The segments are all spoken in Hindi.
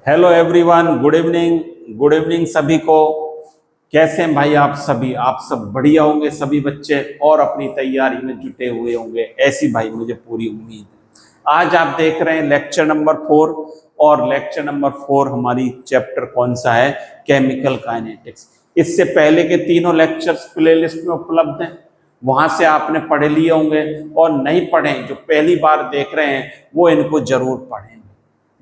हेलो एवरीवन, गुड इवनिंग सभी को। कैसे हैं भाई आप सभी? आप सब बढ़िया होंगे, सभी बच्चे और अपनी तैयारी में जुटे हुए होंगे, ऐसी भाई मुझे पूरी उम्मीद है। आज आप देख रहे हैं लेक्चर नंबर 4 और लेक्चर नंबर 4 हमारी चैप्टर कौन सा है? Chemical kinetics. इससे पहले के तीनों लेक्चर्स प्लेलिस्ट में उपलब्ध हैं, वहां से आपने पढ़ लिए होंगे, और नहीं पढ़े जो पहली बार देख रहे हैं वो इनको जरूर पढ़ें।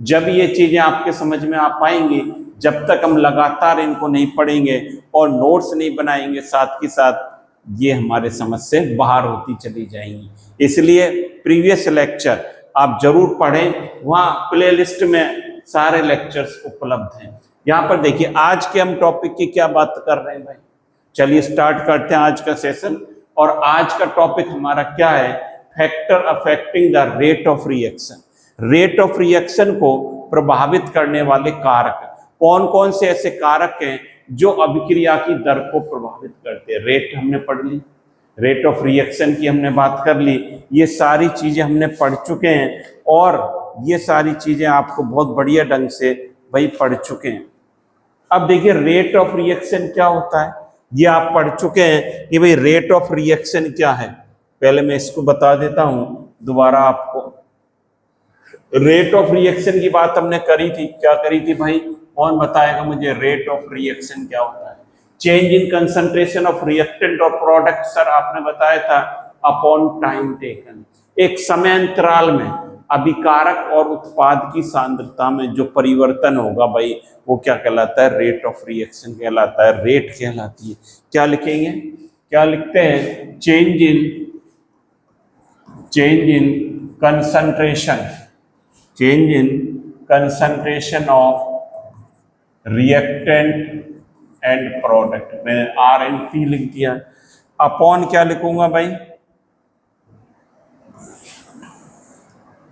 जब ये चीजें आपके समझ में आ पाएंगी, जब तक हम लगातार इनको नहीं पढ़ेंगे और नोट्स नहीं बनाएंगे साथ के साथ, ये हमारे समझ से बाहर होती चली जाएंगी। इसलिए प्रीवियस लेक्चर आप जरूर पढ़ें, वहाँ प्लेलिस्ट में सारे लेक्चर्स उपलब्ध हैं। यहाँ पर देखिए आज के हम टॉपिक की क्या बात कर रहे हैं भाई। चलिए स्टार्ट करते हैं आज का सेशन। और आज का टॉपिक हमारा क्या है? Factor affecting the rate of reaction. Rate of reaction को प्रभावित करने वाले कारक कौन कौन से ऐसे कारक हैं जो अभिक्रिया की दर को प्रभावित करते हैं? रेट हमने पढ़ ली, रेट ऑफ रिएक्शन की हमने बात कर ली, ये सारी चीजें हमने पढ़ चुके हैं और ये सारी चीजें आपको बहुत बढ़िया ढंग से भाई पढ़ चुके हैं। अब देखिए रेट ऑफ रिएक्शन क्या होता है, ये आप पढ़ चुके हैं कि भाई रेट ऑफ रिएक्शन क्या है। पहले मैं इसको बता देता हूं दोबारा आपको। रेट ऑफ रिएक्शन की बात हमने करी थी, क्या करी थी भाई? कौन बताएगा मुझे रेट ऑफ रिएक्शन क्या होता है? Change in concentration of reactant और प्रोडक्ट, सर आपने बताया था, अपॉन टाइम टेकन, एक समय अंतराल में अभिकारक और उत्पाद की सांद्रता में जो परिवर्तन होगा भाई, वो क्या कहलाता है? रेट ऑफ रिएक्शन कहलाता है, रेट कहलाती है। क्या लिखेंगे, क्या लिखते हैं? Change in concentration, change in concentration of reactant and product. मैं आर एंड पी लिख दिया। अपॉन क्या लिखूंगा भाई?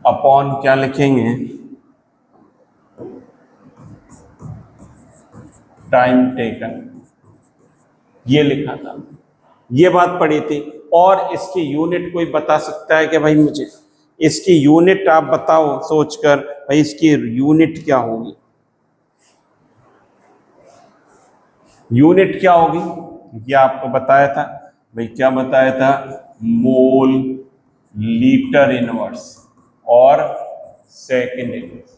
अपॉन क्या लिखेंगे? टाइम टेकन, ये लिखा था, ये बात पढ़ी थी। और इसकी यूनिट कोई बता सकता है कि भाई मुझे इसकी यूनिट आप बताओ सोचकर, भाई इसकी यूनिट क्या होगी? यूनिट क्या होगी ये आपको बताया था भाई, क्या बताया था? मोल लीटर इनवर्स और सेकेंड इनवर्स।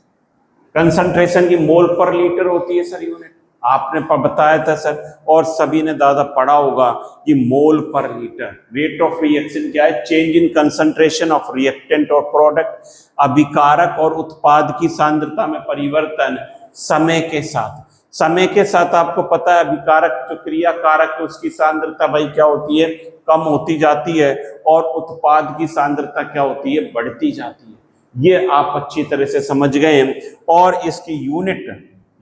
कंसंट्रेशन की मोल पर लीटर होती है सर यूनिट, आपने बताया था सर, और सभी ने दादा पढ़ा होगा कि मोल पर लीटर। रेट ऑफ रिएक्शन क्या है? Change in concentration of reactant और प्रोडक्ट, अभिकारक और उत्पाद की सांद्रता में परिवर्तन समय के साथ। समय के साथ आपको पता है अभिकारक जो क्रिया कारक है उसकी सांद्रता भाई क्या होती है? कम होती जाती है, और उत्पाद की सांद्रता क्या होती है? बढ़ती जाती है। ये आप अच्छी तरह से समझ गए हैं। और इसकी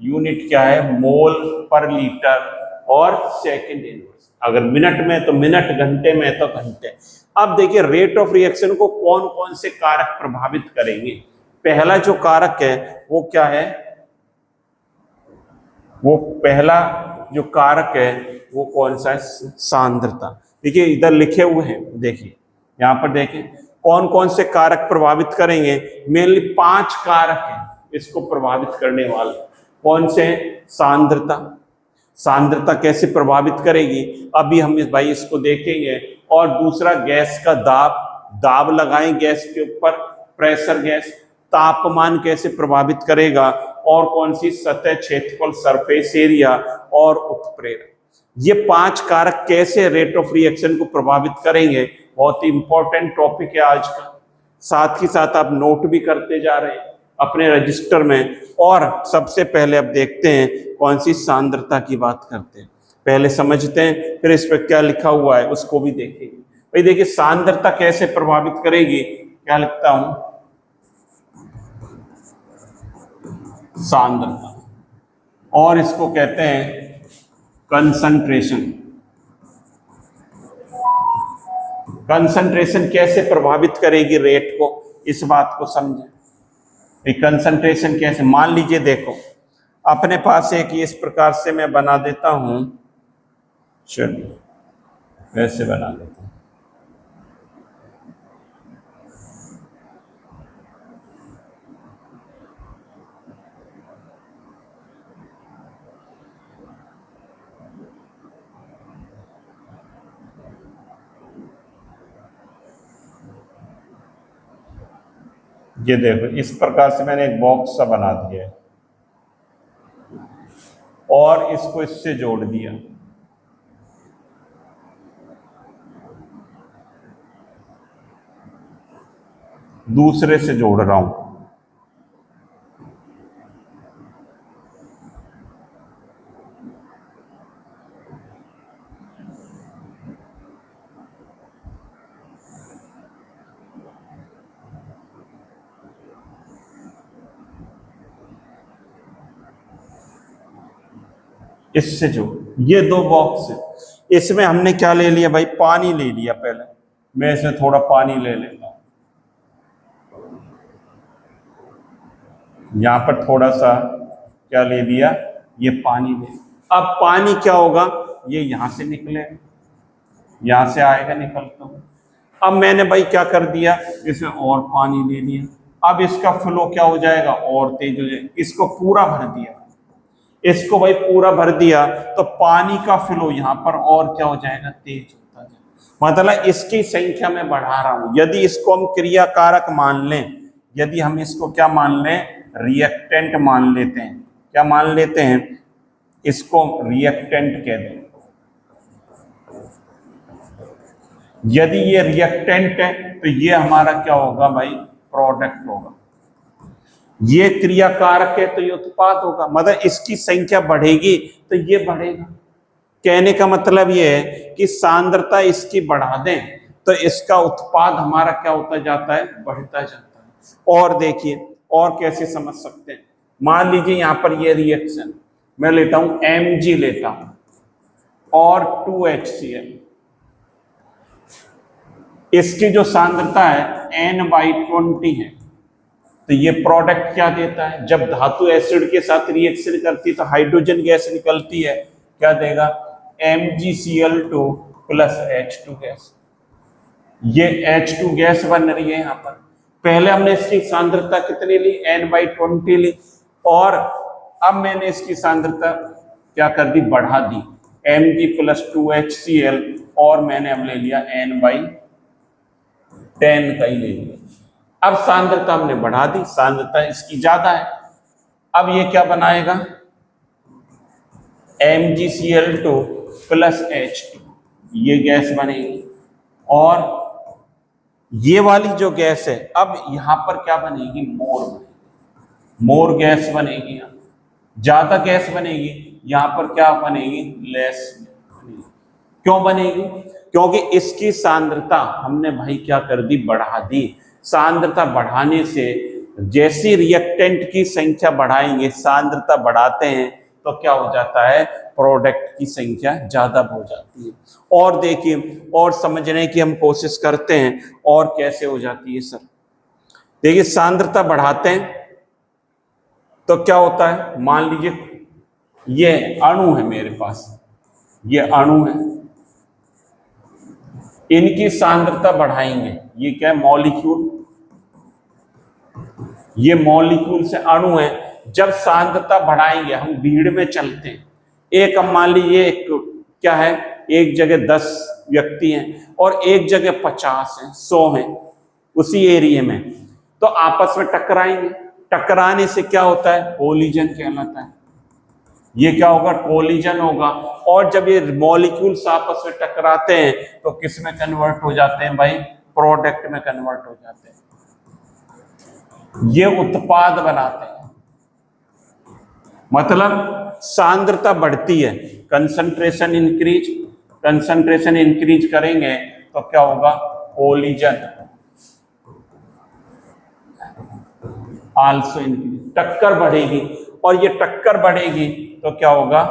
यूनिट क्या है? मोल पर लीटर और सेकेंड इनवर्स। अगर मिनट में तो मिनट, घंटे में तो घंटे। अब देखिए रेट ऑफ रिएक्शन को कौन कौन से कारक प्रभावित करेंगे। पहला जो कारक है वो क्या है? वो पहला जो कारक है वो कौन सा है? सांद्रता। देखिए इधर लिखे हुए हैं, देखिए यहाँ पर देखिए कौन कौन से कारक प्रभावित करेंगे। मेनली 5 कारक हैं इसको प्रभावित करने वाले। कौन से? सांद्रता। सांद्रता कैसे प्रभावित करेगी अभी हम इस भाई इसको देखेंगे। और दूसरा गैस का दाब, दाब लगाएं गैस के ऊपर, प्रेशर गैस। तापमान कैसे प्रभावित करेगा, और कौन सी? सतह क्षेत्रफल, सरफेस एरिया, और उत्प्रेरक। ये 5 कारक कैसे रेट ऑफ रिएक्शन को प्रभावित करेंगे, बहुत ही इंपॉर्टेंट टॉपिक है आज का। साथ ही साथ आप नोट भी करते जा रहे हैं अपने रजिस्टर में। और सबसे पहले अब देखते हैं कौन सी सांद्रता की बात करते हैं, पहले समझते हैं, फिर इस पर क्या लिखा हुआ है उसको भी देखेंगे। भाई देखिए सांद्रता कैसे प्रभावित करेगी, क्या लिखता हूं? सांद्रता, और इसको कहते हैं कंसंट्रेशन। कंसंट्रेशन कैसे प्रभावित करेगी रेट को, इस बात को समझें। कंसंट्रेशन कैसे, मान लीजिए देखो अपने पास एक इस प्रकार से मैं बना देता हूं, चलिए वैसे बना देता हूं। ये देखो इस प्रकार से मैंने एक बॉक्स सा बना दिया है और इसको इससे जोड़ दिया। दूसरे से जोड़ रहा हूं। इससे जो ये दो बॉक्स है, इसमें हमने क्या ले लिया भाई, पानी ले लिया। पहले मैं इसमें थोड़ा पानी ले लेता हूं, यहां पर थोड़ा सा क्या ले लिया, ये पानी ले। अब पानी क्या होगा, ये यहां से निकले, यहां से आएगा निकलता हूं। अब मैंने भाई क्या कर दिया, इसमें और पानी ले लिया। अब इसका फ्लो क्या हो जाएगा, और तेज हो जाएगा। इसको पूरा भर दिया, इसको भाई पूरा भर दिया, तो पानी का फ्लो यहां पर और क्या हो जाएगा, तेज होता जाएगा। मतलब इसकी संख्या में बढ़ा रहा हूं। यदि इसको हम क्रिया कारक मान लें, यदि हम इसको क्या मान लें, रिएक्टेंट मान लेते हैं। क्या मान लेते हैं, इसको रिएक्टेंट कह दें। यदि ये रिएक्टेंट है तो ये हमारा क्या होगा भाई, प्रोडक्ट होगा। ये क्रिया कारक है तो ये उत्पाद होगा। मतलब इसकी संख्या बढ़ेगी तो ये बढ़ेगा। कहने का मतलब ये है कि सांद्रता इसकी बढ़ा दें तो इसका उत्पाद हमारा क्या होता जाता है, बढ़ता जाता है। और देखिए और कैसे समझ सकते हैं, मान लीजिए यहां पर ये रिएक्शन मैं लेता हूं, Mg लेता हूं और 2HCl, इसकी जो सांद्रता है N/20 है, तो ये प्रोडक्ट क्या देता है, जब धातु एसिड के साथ रिएक्शन करती है तो हाइड्रोजन गैस निकलती है, क्या देगा, MgCl2 + H2 गैस। ये H2 गैस बन रही है यहां पर। पहले हमने इसकी सांद्रता कितनी ली, N/20 ली, और अब मैंने इसकी सांद्रता क्या कर दी, बढ़ा दी, Mg + 2HCl, और मैंने अब ले लिया N/10 का ही ले लिया। अब सांद्रता हमने बढ़ा दी, सांद्रता इसकी ज्यादा है। अब ये क्या बनाएगा, MgCl2 + H2, ये गैस बनेगी। और ये वाली जो गैस है, अब यहां पर क्या बनेगी, मोर गैस बनेगी। यहां ज्यादा गैस बनेगी, यहां पर क्या बनेगी, लेस बनेगी। क्यों बनेगी, क्योंकि इसकी सांद्रता हमने भाई क्या कर दी, बढ़ा दी। सांद्रता बढ़ाने से जैसी रिएक्टेंट की संख्या बढ़ाएंगे, सांद्रता बढ़ाते हैं तो क्या हो जाता है, प्रोडक्ट की संख्या ज्यादा हो जाती है। और देखिए और समझने की हम कोशिश करते हैं, और कैसे हो जाती है सर। देखिए सांद्रता बढ़ाते हैं तो क्या होता है, मान लीजिए ये अणु है मेरे पास, ये अणु है, इनकी सांद्रता बढ़ाएंगे, ये क्या है, मॉलिक्यूल, ये मॉलिक्यूल से अणु है। जब सांद्रता बढ़ाएंगे, हम भीड़ में चलते हैं, एक हम मान लीजिए एक क्या है, एक जगह 10 व्यक्ति हैं और एक जगह 50 हैं, 100 हैं उसी एरिया में, तो आपस में टकराएंगे। टकराने से क्या होता है, कोलिजन कहलाता है। ये क्या होगा, कोलिजन होगा। और जब ये मॉलिक्यूल्स आपस में टकराते हैं तो किस में कन्वर्ट हो जाते हैं भाई, प्रोडक्ट में कन्वर्ट हो जाते हैं, ये उत्पाद बनाते हैं। मतलब सांद्रता बढ़ती है, कंसंट्रेशन इंक्रीज करेंगे तो क्या होगा, कोलिजन आल्सो इंक्रीज, टक्कर बढ़ेगी। और ये टक्कर बढ़ेगी तो क्या होगा,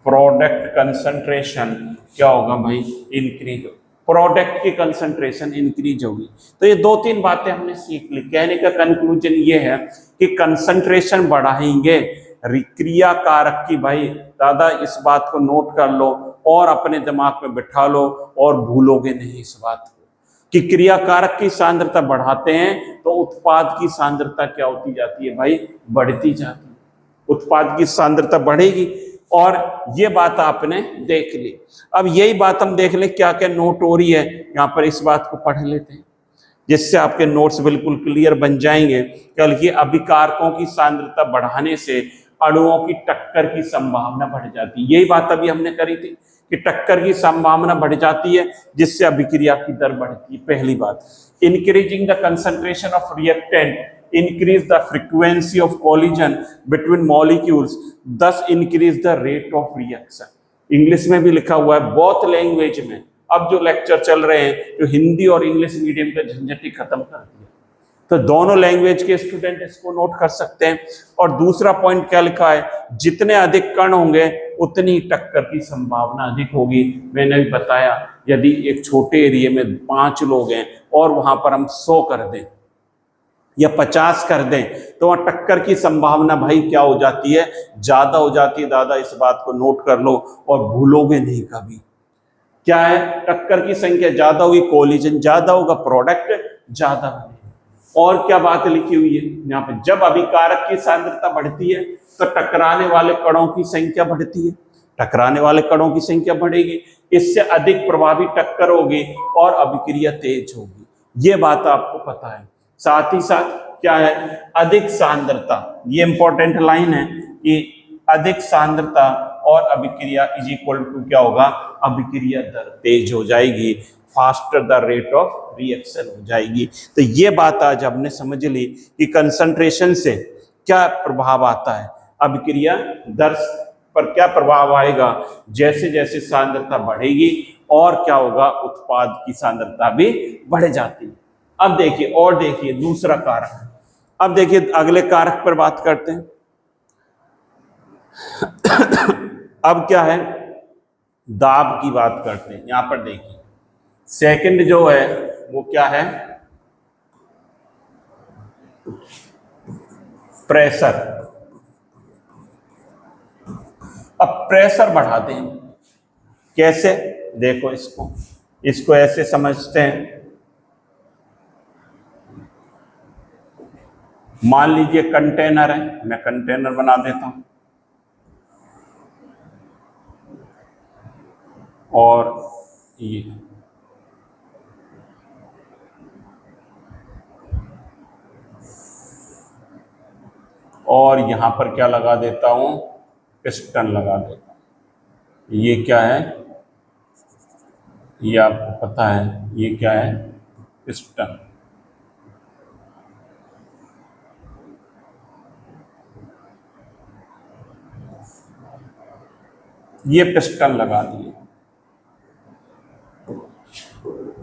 प्रोडक्ट कंसंट्रेशन क्या होगा भाई, इंक्रीज, प्रोडक्ट की कंसंट्रेशन इंक्रीज होगी। तो ये 2-3 बातें हमने सीख ली। कहने का कंक्लूजन ये है कि कंसंट्रेशन बढ़ाएंगे क्रिया कारक की, भाई दादा इस बात को नोट कर लो और अपने दिमाग में बिठा लो, और भूलोगे नहीं इस बात को कि क्रिया कारक की सांद्रता बढ़ाते हैं तो उत्पाद की सांद्रता क्या होती जाती है भाई, बढ़ती जाती है। उत्पाद की सांद्रता बढ़ेगी, और ये बात आपने देख ली। अब यही बात हम देख लें क्या क्या नोट हो रही है, यहां पर इस बात को पढ़ लेते हैं। जिससे आपके नोट्स बिल्कुल क्लियर बन जाएंगे। कल की अभिकारकों की सांद्रता बढ़ाने से अणुओं की टक्कर की संभावना बढ़ जाती है। यही बात अभी हमने करी थी कि टक्कर की संभावना बढ़ जाती है, जिससे अभिक्रिया की दर बढ़ती है। पहली बात, increasing the concentration of reactant increase the frequency of collision between molecules, thus increase the rate of reaction. English में भी लिखा हुआ है, बोथ लैंग्वेज में। अब जो लेक्चर चल रहे हैं, जो हिंदी और इंग्लिश मीडियम का झंझट ही खत्म कर दिया, तो दोनों लैंग्वेज के स्टूडेंट इसको नोट कर सकते हैं। और दूसरा पॉइंट क्या लिखा है, जितने अधिक कण होंगे उतनी टक्कर की संभावना अधिक होगी। मैंने भी बताया, यदि एक छोटे एरिया में 5 लोग हैं और वहां पर हम 100 कर दें या 50 कर दें, तो वहां टक्कर की संभावना भाई क्या हो जाती है, ज्यादा हो जाती है। दादा इस बात को नोट कर लो और भूलोगे नहीं कभी। क्या है, टक्कर की संख्या ज्यादा होगी, कोलिजन ज्यादा होगा, प्रोडक्ट ज्यादा बनेगा। और क्या बात लिखी हुई है यहाँ पे, जब अभिकारक की सांद्रता बढ़ती है तो टकराने वाले कणों की संख्या बढ़ती है, टकराने वाले कणों की संख्या बढ़ेगी, इससे अधिक प्रभावी टक्कर होगी और अभिक्रिया तेज होगी। ये बात आपको पता है। साथ ही साथ क्या है, अधिक सांद्रता, ये इंपॉर्टेंट लाइन है कि अधिक सांद्रता और अभिक्रिया इज इक्वल टू क्या होगा, अभिक्रिया दर तेज हो जाएगी, faster the rate of reaction हो जाएगी। तो ये बात आज हमने समझ ली कि कंसंट्रेशन से क्या प्रभाव आता है, अभिक्रिया दर पर क्या प्रभाव आएगा, जैसे जैसे सांद्रता बढ़ेगी और क्या होगा, उत्पाद की सांद्रता भी बढ़ जाती है। अब देखिए, और देखिए दूसरा कारक। अब देखिए अगले कारक पर बात करते हैं। अब क्या है, दाब की बात करते हैं। यहां पर देखिए सेकंड जो है वो क्या है, प्रेशर। अब प्रेशर बढ़ा दें, कैसे, देखो इसको ऐसे समझते हैं। मान लीजिए कंटेनर है, मैं कंटेनर बना देता हूं और ये और यहां पर क्या लगा देता हूं, पिस्टन लगा देता हूं। ये क्या है, ये आपको पता है, ये क्या है, पिस्टन। ये पिस्टन लगा दिए।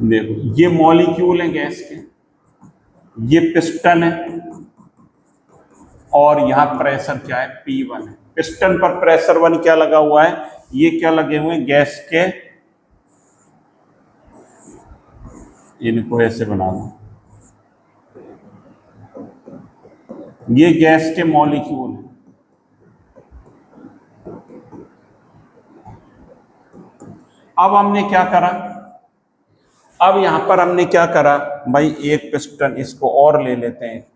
देखो ये मॉलिक्यूल है गैस के, ये पिस्टन है और यहां प्रेशर क्या है, P1 है। पिस्टन पर प्रेशर 1 क्या लगा हुआ है, ये क्या लगे हुए हैं, गैस के, इनको ऐसे बना दो, ये गैस के मॉलिक्यूल है। अब हमने क्या करा, अब यहां पर हमने क्या करा भाई, एक पिस्टन इसको और ले लेते हैं, इसको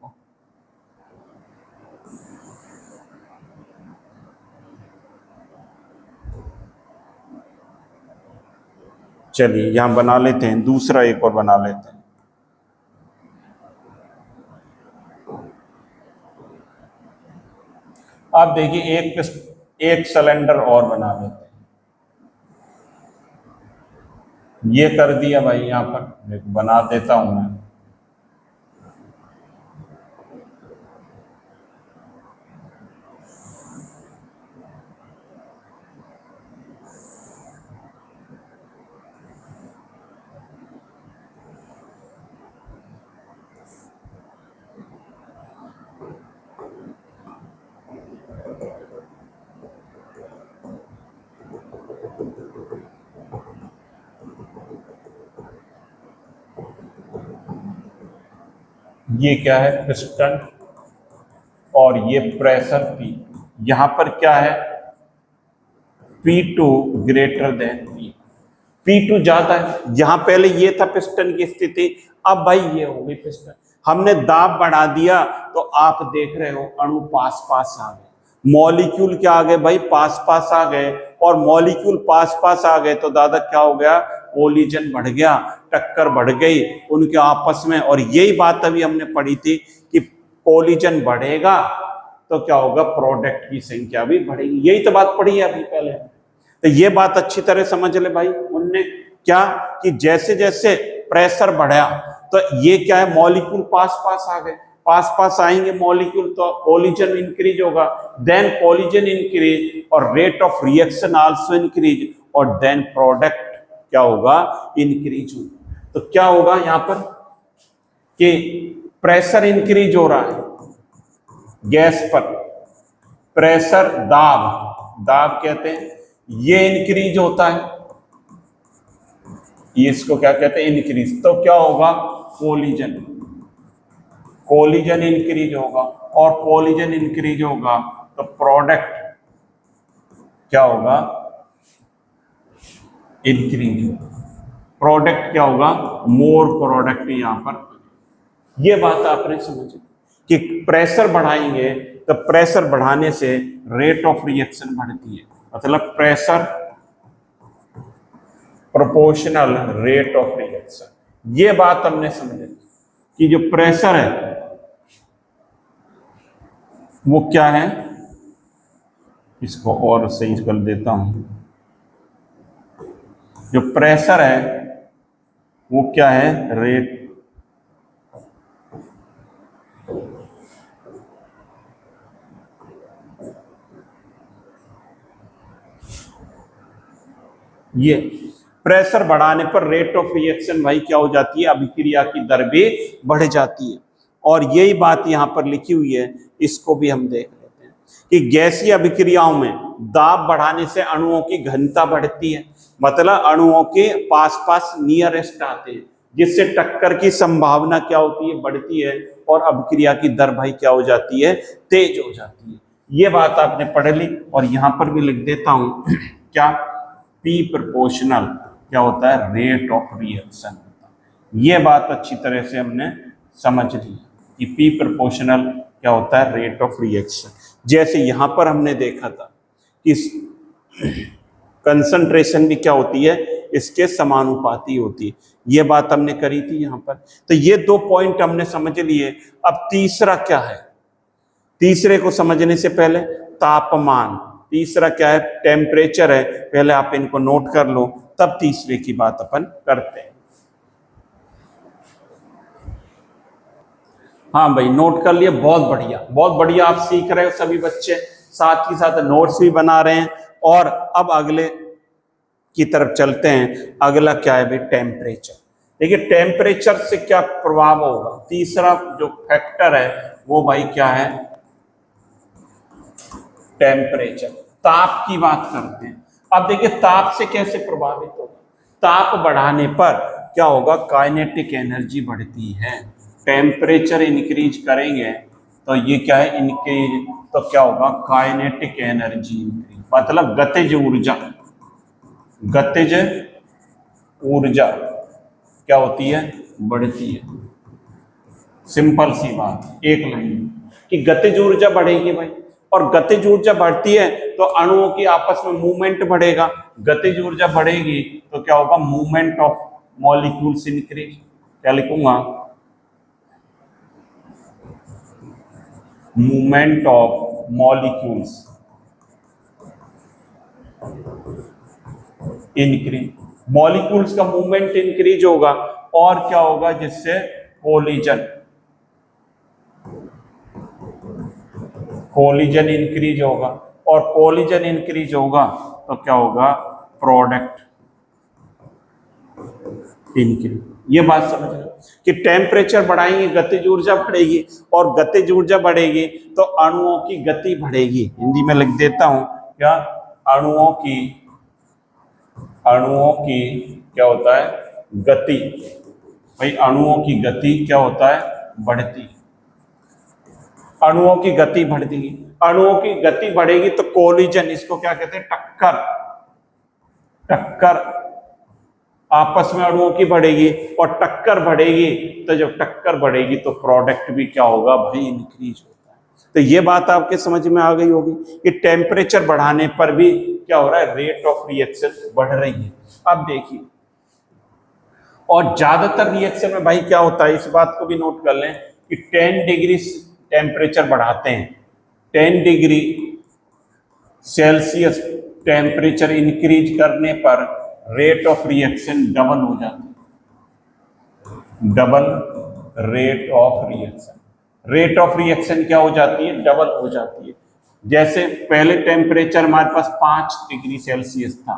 चलिए यहां बना लेते हैं, दूसरा एक और बना लेते हैं। अब देखिए एक सिलेंडर और बना लेते हैं। ये कर दिया भाई, यहां पर बना देता हूं मैं। ये क्या है, पिस्टन और ये प्रेशर P। यहां पर क्या है, P2 greater than P, P2 ज्यादा है। यहां पहले ये था पिस्टन की स्थिति, अब भाई ये हो गई पिस्टन। हमने दाब बढ़ा दिया तो आप देख रहे हो अणु पास पास आ गए, मॉलिक्यूल क्या आ गए भाई, पास पास आ गए। और मॉलिक्यूल पास पास आ गए तो दादा क्या हो गया, कोलिजन बढ़ गया, टक्कर बढ़ गई उनके आपस में। और यही बात अभी हमने पढ़ी थी कि कोलिजन बढ़ेगा तो क्या होगा, प्रोडक्ट की संख्या भी बढ़ेगी। यही तो बात पढ़ी है अभी पहले। तो ये बात अच्छी तरह समझ ले भाई। उनने क्या कि जैसे जैसे प्रेशर बढ़ा तो ये क्या है, मॉलिक्यूल पास पास आ गए, पास पास आएंगे मॉलिक्यूल तो कोलिजन इंक्रीज होगा, देन कोलिजन इंक्रीज और rate of reaction also increase और देन प्रोडक्ट क्या होगा, इंक्रीज होगा। तो क्या होगा यहाँ पर कि प्रेशर इंक्रीज हो रहा है गैस पर, प्रेशर दाब, दाब कहते हैं, ये इंक्रीज होता है, ये इसको क्या कहते हैं, इंक्रीज। तो क्या होगा, कोलिजन, कोलिजन इंक्रीज होगा और कोलिजन इंक्रीज होगा तो प्रोडक्ट क्या होगा, इंक्रीज होगा। प्रोडक्ट क्या होगा, मोर प्रोडक्ट। यहां पर ये बात आपने समझी कि प्रेशर बढ़ाएंगे तो प्रेशर बढ़ाने से रेट ऑफ रिएक्शन बढ़ती है, मतलब pressure proportional rate of reaction. ये बात हमने समझी कि जो प्रेशर है वो क्या है, इसको और सही कर देता हूं, जो प्रेशर है वो क्या है, रेट ये प्रेशर बढ़ाने पर रेट ऑफ रिएक्शन भाई क्या हो जाती है, अभिक्रिया की दर भी बढ़ जाती है। और यही बात यहां पर लिखी हुई है, इसको भी हम देख लेते हैं कि गैसीय अभिक्रियाओं में दाब बढ़ाने से अणुओं की घनता बढ़ती है, मतलब अणुओं के पास पास नियरेस्ट आते हैं, जिससे टक्कर की संभावना क्या होती है, बढ़ती है और अभिक्रिया की दर भाई क्या हो जाती है, तेज हो जाती है। ये बात आपने पढ़ ली और यहां पर भी लिख देता हूं क्या, पी प्रोपोर्शनल क्या होता है, रेट ऑफ रिएक्शन। ये बात अच्छी तरह से हमने समझ ली कि पी प्रोपोर्शनल क्या होता है, रेट ऑफ रिएक्शन। जैसे यहां पर हमने देखा था कि कंसंट्रेशन भी क्या होती है, इसके समानुपाती होती है। ये बात हमने करी थी यहां पर। तो ये 2 पॉइंट हमने समझ लिए। अब तीसरा क्या है, तीसरे को समझने से पहले तापमान, तीसरा क्या है, टेम्परेचर है। पहले आप इनको नोट कर लो, तब तीसरे की बात अपन करते हैं। हाँ भाई, नोट कर लिए, बहुत बढ़िया, बहुत बढ़िया। आप सीख रहे हो सभी बच्चे, साथ ही साथ नोट्स भी बना रहे हैं। और अब अगले की तरफ चलते हैं। अगला क्या है भाई, टेम्परेचर। देखिए टेम्परेचर से क्या प्रभाव होगा, तीसरा जो फैक्टर है वो भाई क्या है, टेम्परेचर, ताप की बात करते हैं। अब देखिए ताप से कैसे प्रभावित होगा, ताप बढ़ाने पर क्या होगा, काइनेटिक एनर्जी बढ़ती है। टेम्परेचर इंक्रीज करेंगे तो ये क्या है, इंक्रीज, तो क्या होगा, काइनेटिक एनर्जी इंक्रीज, मतलब गतिज ऊर्जा, गतिज ऊर्जा क्या होती है, बढ़ती है। सिंपल सी बात, एक लाइन कि गतिज ऊर्जा बढ़ेगी भाई, और गतिज ऊर्जा बढ़ती है तो अणुओं की आपस में मूवमेंट बढ़ेगा। गतिज ऊर्जा बढ़ेगी तो क्या होगा, मूवमेंट ऑफ मॉलिक्यूल्स इंक्रीज। क्या लिखूंगा, movement of molecules increase. Molecules का मूवमेंट इंक्रीज होगा और क्या होगा, जिससे कोलिजन, कोलिजन इंक्रीज होगा, और कोलिजन इंक्रीज होगा तो क्या होगा, प्रोडक्ट इंक्रीज। ये बात समझ लो कि टेम्परेचर बढ़ाएंगे, गतिज ऊर्जा बढ़ेगी, और गतिज ऊर्जा बढ़ेगी तो अणुओं की गति बढ़ेगी। हिंदी में लिख देता हूं क्या, अणुओं की क्या होता है, गति। भाई अणुओं की गति क्या होता है, बढ़ती, अणुओं की गति बढ़ती, अणुओं की गति बढ़ेगी तो कोलिजन, इसको क्या कहते हैं, टक्कर, टक्कर आपस में अणुओं की बढ़ेगी, और टक्कर बढ़ेगी तो जब टक्कर बढ़ेगी तो प्रोडक्ट भी क्या होगा भाई, इंक्रीज होता है। तो ये बात आपके समझ में आ गई होगी कि टेम्परेचर बढ़ाने पर भी क्या हो रहा है, रेट ऑफ रिएक्शन बढ़ रही है। अब देखिए, और ज्यादातर रिएक्शन में भाई क्या होता है, इस बात को भी नोट कर लें कि 10 डिग्री टेम्परेचर बढ़ाते हैं, 10 डिग्री सेल्सियस टेम्परेचर इंक्रीज करने पर रेट ऑफ रिएक्शन डबल हो जाती है, double rate of reaction. Rate of reaction क्या हो जाती है, डबल हो जाती है। जैसे पहले टेम्परेचर हमारे पास 5 डिग्री सेल्सियस था,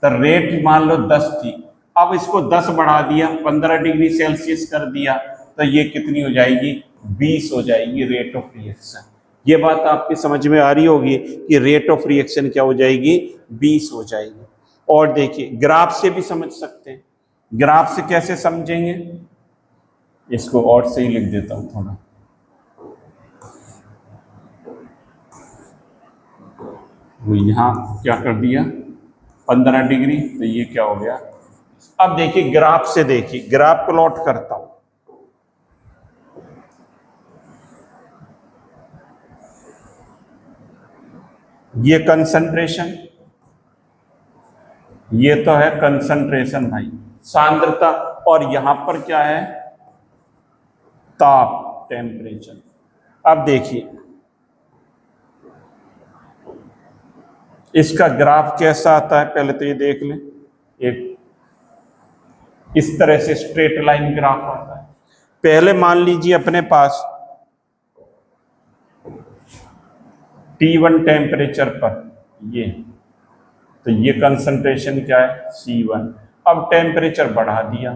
तो रेट मान लो 10 थी, अब इसको 10 बढ़ा दिया, 15 डिग्री सेल्सियस कर दिया, तो ये कितनी हो जाएगी, 20 हो जाएगी रेट ऑफ रिएक्शन। ये बात आपकी समझ में आ रही होगी कि रेट ऑफ रिएक्शन क्या हो जाएगी, 20 हो जाएगी। और देखिए ग्राफ से भी समझ सकते हैं। ग्राफ से कैसे समझेंगे, इसको और सही लिख देता हूं थोड़ा, वो यहां क्या कर दिया 15 डिग्री, तो ये क्या हो गया। अब देखिए ग्राफ से, देखिए ग्राफ प्लॉट करता हूं, ये कंसंट्रेशन, ये तो है कंसंट्रेशन भाई, सांद्रता, और यहां पर क्या है, ताप, टेम्परेचर। अब देखिए इसका ग्राफ कैसा आता है, पहले तो ये देख लें, एक इस तरह से स्ट्रेट लाइन ग्राफ आता है। पहले मान लीजिए अपने पास T1 टेम्परेचर पर ये, तो ये कंसंट्रेशन क्या है, C1। अब टेम्परेचर बढ़ा दिया,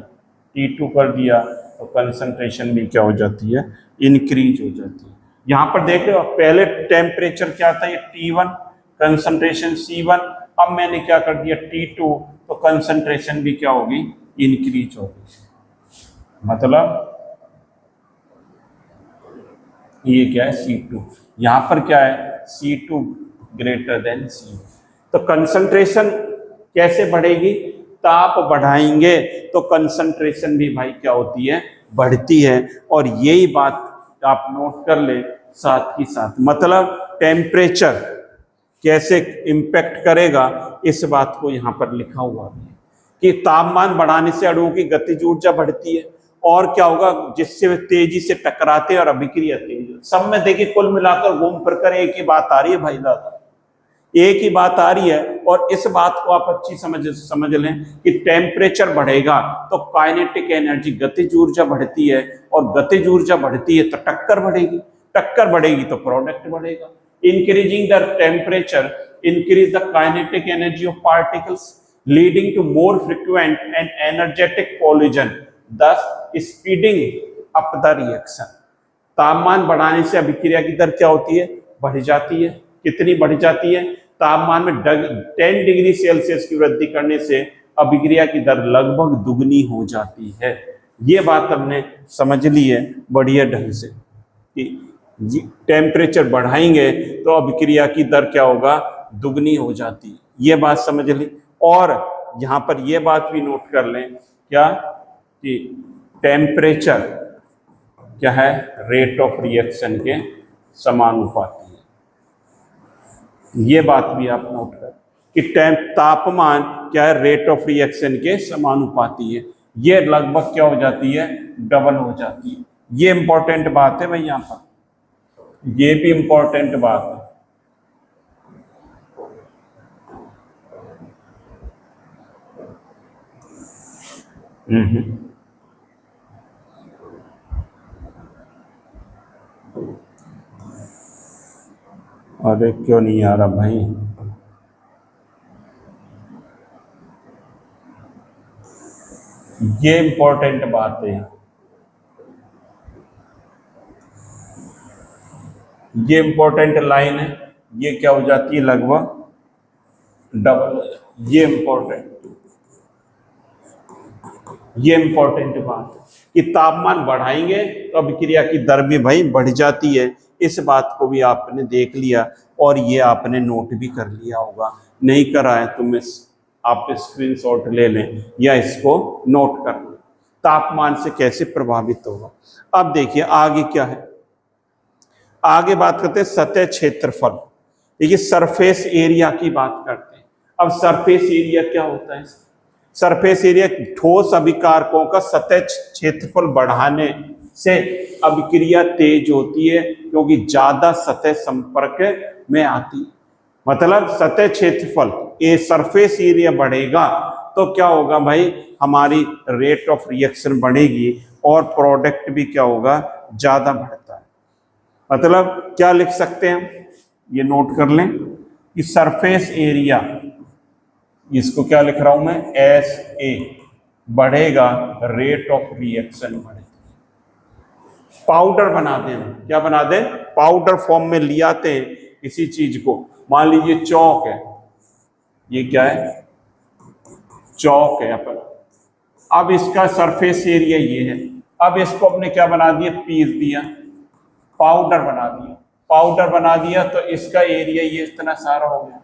T2 कर दिया, तो कंसंट्रेशन भी क्या हो जाती है, इंक्रीज हो जाती है। यहां पर देख रहे हो, पहले टेम्परेचर क्या था, ये T1, कंसंट्रेशन C1, अब मैंने क्या कर दिया T2, तो कंसंट्रेशन भी क्या होगी, इंक्रीज होगी। मतलब ये क्या है, C2, यहां पर क्या है, C2 ग्रेटर देन C1। तो कंसंट्रेशन कैसे बढ़ेगी, ताप बढ़ाएंगे तो कंसंट्रेशन भी भाई क्या होती है, बढ़ती है। और यही बात आप नोट कर ले साथ ही साथ, मतलब टेम्परेचर कैसे इंपैक्ट करेगा, इस बात को यहां पर लिखा हुआ है कि तापमान बढ़ाने से अणुओं की गतिज ऊर्जा बढ़ती है, और क्या होगा, जिससे वे तेजी से टकराते हैं और अभिक्रिया तेज। सब में देखिए कुल मिलाकर घूम फिर कर एक ही बात आ रही है भाई दादा, एक ही बात आ रही है। और इस बात को आप अच्छी समझ लें कि टेम्परेचर बढ़ेगा तो काइनेटिक एनर्जी, गतिज ऊर्जा बढ़ती है, और गतिज ऊर्जा बढ़ती है तो टक्कर बढ़ेगी, टक्कर बढ़ेगी तो प्रोडक्ट बढ़ेगा। Increasing the temperature increase the kinetic energy of particles, leading to more frequent and energetic collision, thus speeding up the reaction। तापमान बढ़ाने से अभिक्रिया की दर क्या होती है, बढ़ जाती है। कितनी बढ़ जाती है, तापमान में 10 डिग्री सेल्सियस की वृद्धि करने से अभिक्रिया की दर लगभग दुगनी हो जाती है। ये बात हमने समझ ली है बढ़िया ढंग से कि टेम्परेचर बढ़ाएंगे तो अभिक्रिया की दर क्या होगा, दुगनी हो जाती है। ये बात समझ ली। और यहाँ पर ये बात भी नोट कर लें क्या, कि टेम्परेचर क्या है, रेट ऑफ रिएक्शन के समानुपाती है। ये बात भी आप नोट कर कि तापमान क्या है, रेट ऑफ रिएक्शन के समानुपाती है। ये लगभग क्या हो जाती है, डबल हो जाती है। ये इंपॉर्टेंट बात है भाई, यहाँ पर ये भी इंपॉर्टेंट बात है। अरे क्यों नहीं आ रहा भाई, ये इंपॉर्टेंट बात है, ये इंपॉर्टेंट लाइन है। ये क्या हो जाती है, लगभग डबल। ये इंपॉर्टेंट बात है कि तापमान बढ़ाएंगे तो अभिक्रिया की दर भी भाई बढ़ जाती है। इस बात को भी आपने देख लिया और ये आपने नोट भी कर लिया होगा, नहीं करा है तो मैं आप स्क्रीनशॉट ले लें या इसको नोट कर लें, तापमान से कैसे प्रभावित होगा। अब देखिए आगे क्या है, आगे बात करते हैं सतह क्षेत्रफल। देखिए सरफेस एरिया की बात करते हैं। अब सरफेस एरिया क्या होता है? सरफेस एरिया ठोस अभिकारकों का सतह क्षेत्रफल बढ़ाने से अभिक्रिया तेज होती है, क्योंकि ज्यादा सतह संपर्क में आती है। मतलब सतह क्षेत्रफल, ये सरफेस एरिया बढ़ेगा तो क्या होगा भाई, हमारी रेट ऑफ रिएक्शन बढ़ेगी और प्रोडक्ट भी क्या होगा, ज्यादा बढ़ता है। मतलब क्या लिख सकते हैं, ये नोट कर लें कि सरफेस एरिया, इसको क्या लिख रहा हूं मैं, एस ए, बढ़ेगा, रेट ऑफ रिएक्शन बढ़ेगा। पाउडर बना दें, क्या बना दें, पाउडर फॉर्म में ले आते हैं किसी चीज को। मान लीजिए चौक है, ये क्या है, चौक है अपन। अब इसका सरफेस एरिया ये है, अब इसको अपने क्या बना दिया, पीस दिया, पाउडर बना दिया। पाउडर बना दिया तो इसका एरिया ये इतना सारा हो गया,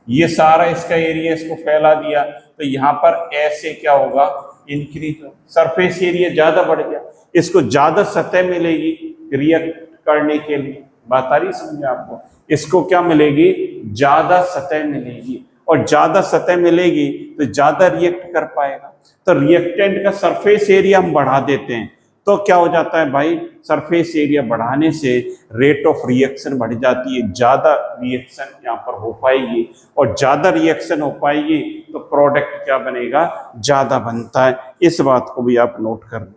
ये सारा इसका एरिया इसको फैला दिया, तो यहाँ पर ऐसे क्या होगा, इंक्रीज हो, सरफेस एरिया ज्यादा बढ़ गया, इसको ज्यादा सतह मिलेगी रिएक्ट करने के लिए। बात आ रही समझे आपको, इसको क्या मिलेगी, ज्यादा सतह मिलेगी, और ज्यादा सतह मिलेगी तो ज्यादा रिएक्ट कर पाएगा। तो रिएक्टेंट का सरफेस एरिया हम बढ़ा देते हैं, तो क्या हो जाता है भाई, सरफेस एरिया बढ़ाने से रेट ऑफ रिएक्शन बढ़ जाती है, ज्यादा रिएक्शन यहाँ पर हो पाएगी, और ज्यादा रिएक्शन हो पाएगी तो प्रोडक्ट क्या बनेगा, ज्यादा बनता है। इस बात को भी आप नोट कर लें।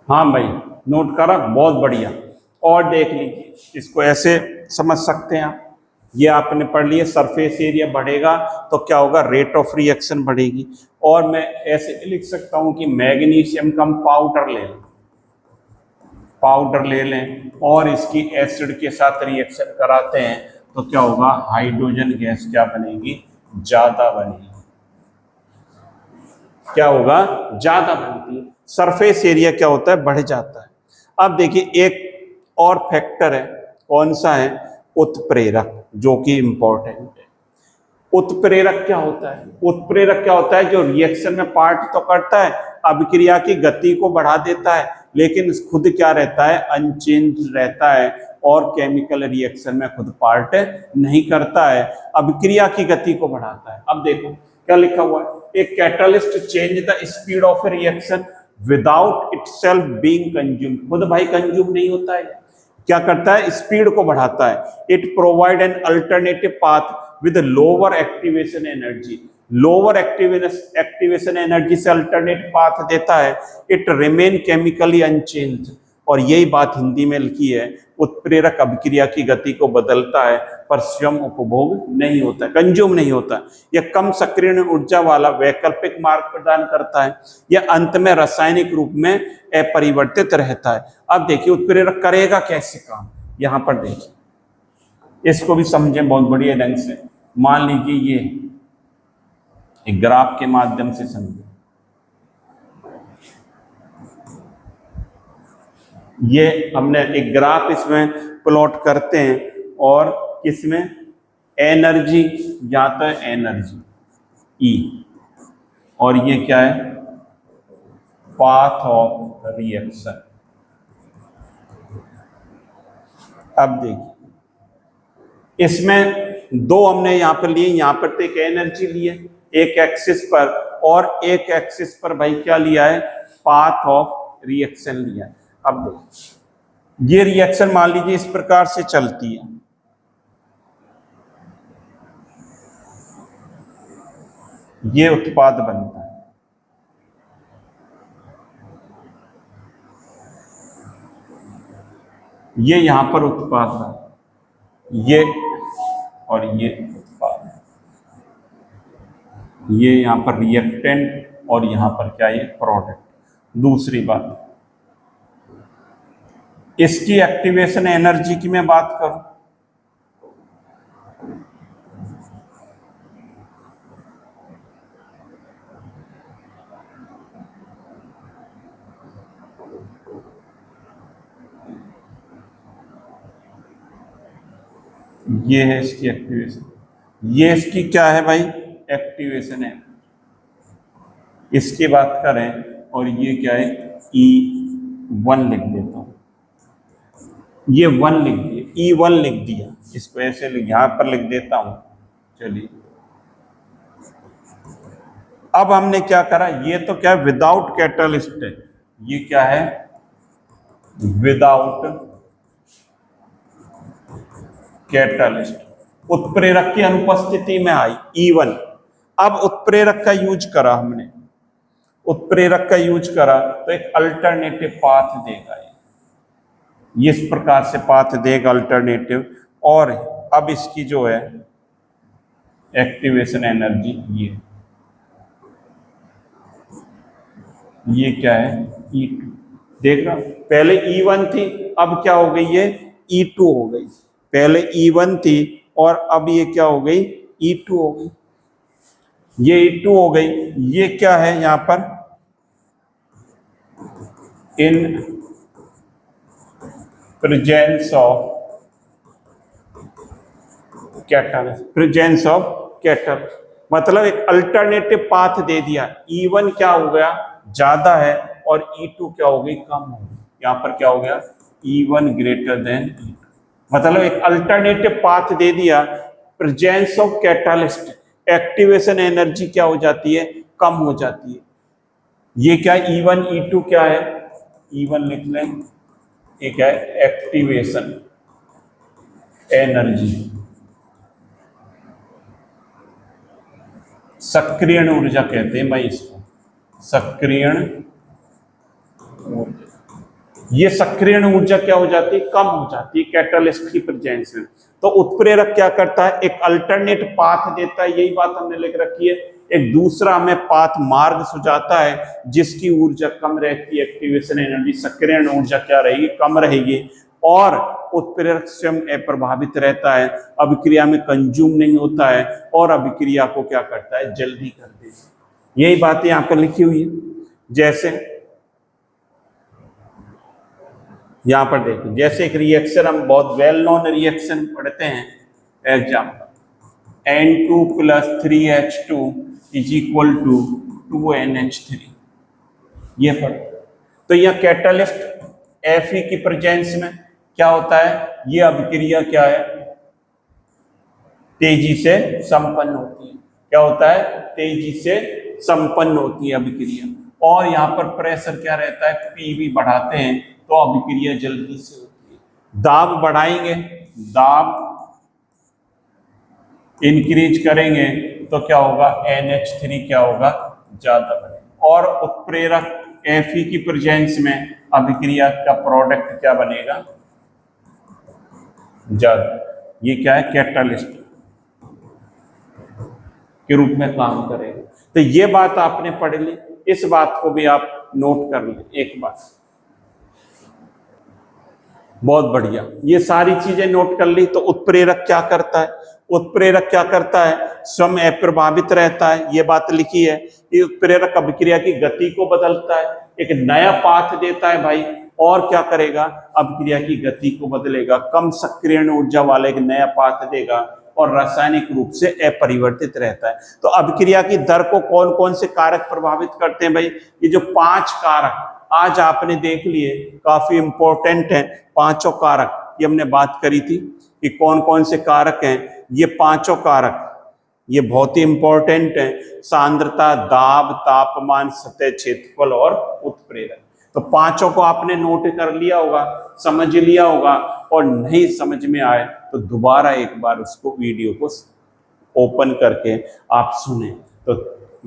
हाँ भाई, नोट करा, बहुत बढ़िया। और देख लीजिए, इसको ऐसे समझ सकते हैं आप, ये आपने पढ़ लिया, सरफेस एरिया बढ़ेगा तो क्या होगा, रेट ऑफ रिएक्शन बढ़ेगी। और मैं ऐसे भी लिख सकता हूं कि मैग्नीशियम का हम पाउडर ले लें, पाउडर ले लें और इसकी एसिड के साथ रिएक्शन कराते हैं तो क्या होगा, हाइड्रोजन गैस क्या बनेगी, ज्यादा बनेगी। क्या होगा, ज्यादा बनती है, सरफेस एरिया क्या होता है, बढ़ जाता है। अब देखिए एक और फैक्टर है, कौन सा है, उत्प्रेरक, जो कि इंपॉर्टेंट है। उत्प्रेरक क्या होता है, उत्प्रेरक क्या होता है, जो रिएक्शन में पार्ट तो करता है, अभिक्रिया की गति को बढ़ा देता है, लेकिन खुद क्या रहता है, अनचेंज रहता है, और केमिकल रिएक्शन में खुद पार्ट नहीं करता है, अभिक्रिया की गति को बढ़ाता है। अब देखो क्या लिखा हुआ है, एक catalyst change the speed of A reaction without itself being consumed, खुद भाई कंज्यूम नहीं होता है, क्या करता है, स्पीड को बढ़ाता है। It provide an alternative path with lower activation energy, lower activation energy से अल्टरनेट पाथ देता है। इट रिमेन केमिकली अनचेंज, और यही बात हिंदी में लिखी है, उत्प्रेरक अभिक्रिया की गति को बदलता है पर स्वयं उपभोग नहीं होता, कंज्यूम नहीं होता। यह कम सक्रिय ऊर्जा वाला वैकल्पिक मार्ग प्रदान करता है, यह अंत में रासायनिक रूप में अपरिवर्तित रहता है। अब देखिए उत्प्रेरक करेगा कैसे काम, यहां पर देखिए, इसको भी समझें बहुत बढ़िया ढंग से। मान लीजिए ये एक ग्राफ के माध्यम से समझें, ये हमने एक ग्राफ इसमें प्लॉट करते हैं, और किसमें, एनर्जी, या तो एनर्जी ई, और ये क्या है, पाथ ऑफ रिएक्शन। अब देखिए इसमें दो हमने यहां पर लिए, यहां पर तो एक एनर्जी लिए एक एक्सिस पर, और एक एक्सिस पर भाई क्या लिया है, पाथ ऑफ रिएक्शन लिया है। अब देखिए ये रिएक्शन मान लीजिए इस प्रकार से चलती है, ये उत्पाद बनता है, ये यहां पर उत्पाद है, ये और ये उत्पाद, ये यहां पर रिएक्टेंट और यहां पर क्या, ये प्रोडक्ट। दूसरी बात, इसकी एक्टिवेशन एनर्जी की मैं बात करूं, ये है इसकी एक्टिवेशन, ये इसकी क्या है भाई, एक्टिवेशन है। इसकी बात करें और ये क्या है, E1 लिख देता हूं, ये 1 लिख दिया, E1 लिख दिया, इसको ऐसे यहां पर लिख देता हूं। चलिए अब हमने क्या करा, ये तो क्या है विदाउट कैटलिस्ट है, ये क्या है विदाउट कैटलिस्ट, उत्प्रेरक की अनुपस्थिति में आई E1। अब उत्प्रेरक का यूज करा हमने, उत्प्रेरक का यूज करा तो एक अल्टरनेटिव पाथ देगा, ये इस प्रकार से पाथ देगा अल्टरनेटिव। और अब इसकी जो है एक्टिवेशन एनर्जी ये क्या है E2, देख रहा, पहले E1 थी, अब क्या हो गई, ये E2 हो गई। पहले E1 थी और अब ये क्या हो गई, E2 हो गई, ये E2 हो गई। ये क्या है यहां पर, in presence of catalyst, presence of catalyst मतलब एक अल्टरनेटिव पाथ दे दिया। E1 क्या हो गया, ज्यादा है, और E2 क्या हो गई, कम हो गई। यहां पर क्या हो गया, E1 ग्रेटर देन E2, मतलब एक अल्टरनेटिव पाथ दे दिया। Presence of catalyst, activation energy क्या हो जाती है, कम हो जाती है। ये क्या E1 E2 क्या है, E1 लिख लें, ये क्या है एक्टिवेशन एनर्जी, सक्रियण ऊर्जा कहते हैं भाई इसको, सक्रियण ऊर्जा। ये सक्रियण ऊर्जा क्या हो जाती है, कम हो जाती है कैटलिस्ट की प्रेजेंस में। तो उत्प्रेरक क्या करता है, एक अल्टरनेट पाथ देता है, यही बात हमने लिख रखी है। एक दूसरा हमें पाथ मार्ग सुझाता है जिसकी ऊर्जा कम रहती है, एक्टिवेशन एनर्जी, सक्रियण ऊर्जा क्या रहेगी, कम रहेगी, और उत्प्रेरक स्वयं अप्रभावित रहता है, अभिक्रिया में कंज्यूम नहीं होता है, और अभिक्रिया को क्या करता है, जल्दी कर देता है। यही बात यहां पर लिखी हुई है। जैसे यहां पर देखिए, जैसे एक रिएक्शन हम बहुत वेल नोन रिएक्शन पढ़ते हैं, एग्जाम्पल N2 + 3H2 = 2NH3, ये पढ़। तो यह कैटलिस्ट Fe की प्रेजेंस में क्या होता है, ये अभिक्रिया क्या है, तेजी से संपन्न होती है। क्या होता है, तेजी से संपन्न होती है अभिक्रिया। और यहाँ पर प्रेशर क्या रहता है, PV बढ़ाते हैं तो अभिक्रिया जल्दी से होती है। दाब बढ़ाएंगे, दाब इंक्रीज करेंगे तो क्या होगा, NH3 क्या होगा, ज्यादा बढ़ेगा। और उत्प्रेरक Fe की प्रेजेंस में अभिक्रिया का प्रोडक्ट क्या बनेगा, ज्यादा। ये क्या है, कैटलिस्ट के रूप में काम करेगा। तो ये बात आपने पढ़ ली, इस बात को भी आप नोट कर लें एक बार, बहुत बढ़िया। ये सारी चीजें नोट कर ली। तो उत्प्रेरक क्या करता है, उत्प्रेरक क्या करता है, स्वयं अप्रभावित रहता है, ये बात लिखी है। ये उत्प्रेरक अभिक्रिया की गति को बदलता है, एक नया पाथ देता है भाई, और क्या करेगा, अभिक्रिया की गति को बदलेगा, कम सक्रियण ऊर्जा वाला एक नया पाथ देगा, और रासायनिक रूप से अपरिवर्तित रहता है। तो अभिक्रिया की दर को कौन कौन से कारक प्रभावित करते हैं भाई, ये जो 5 कारक आज आपने देख लिए, काफी इंपॉर्टेंट है। 5 कारक ये हमने बात करी थी कि कौन कौन से कारक हैं। ये 5 कारक ये बहुत ही इंपॉर्टेंट है, सांद्रता, दाब, तापमान, सतह क्षेत्रफल और उत्प्रेरक। तो 5 को आपने नोट कर लिया होगा, समझ लिया होगा, और नहीं समझ में आए तो दोबारा एक बार उसको वीडियो को ओपन करके आप सुने। तो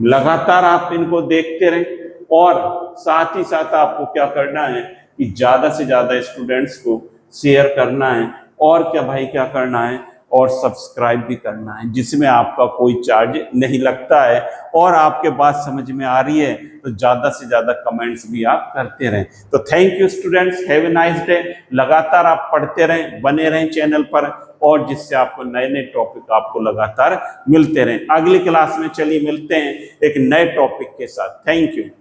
लगातार आप इनको देखते रहें, और साथ ही साथ आपको क्या करना है कि ज्यादा से ज्यादा स्टूडेंट्स को शेयर करना है, और क्या भाई क्या करना है, और सब्सक्राइब भी करना है, जिसमें आपका कोई चार्ज नहीं लगता है। और आपके बात समझ में आ रही है तो ज्यादा से ज्यादा कमेंट्स भी आप करते रहें। तो thank you students, have a nice day. लगातार आप पढ़ते रहें, बने रहें चैनल पर, और जिससे आपको नए नए टॉपिक आपको लगातार मिलते रहें। अगली क्लास में चलिए मिलते हैं एक नए टॉपिक के साथ। Thank you.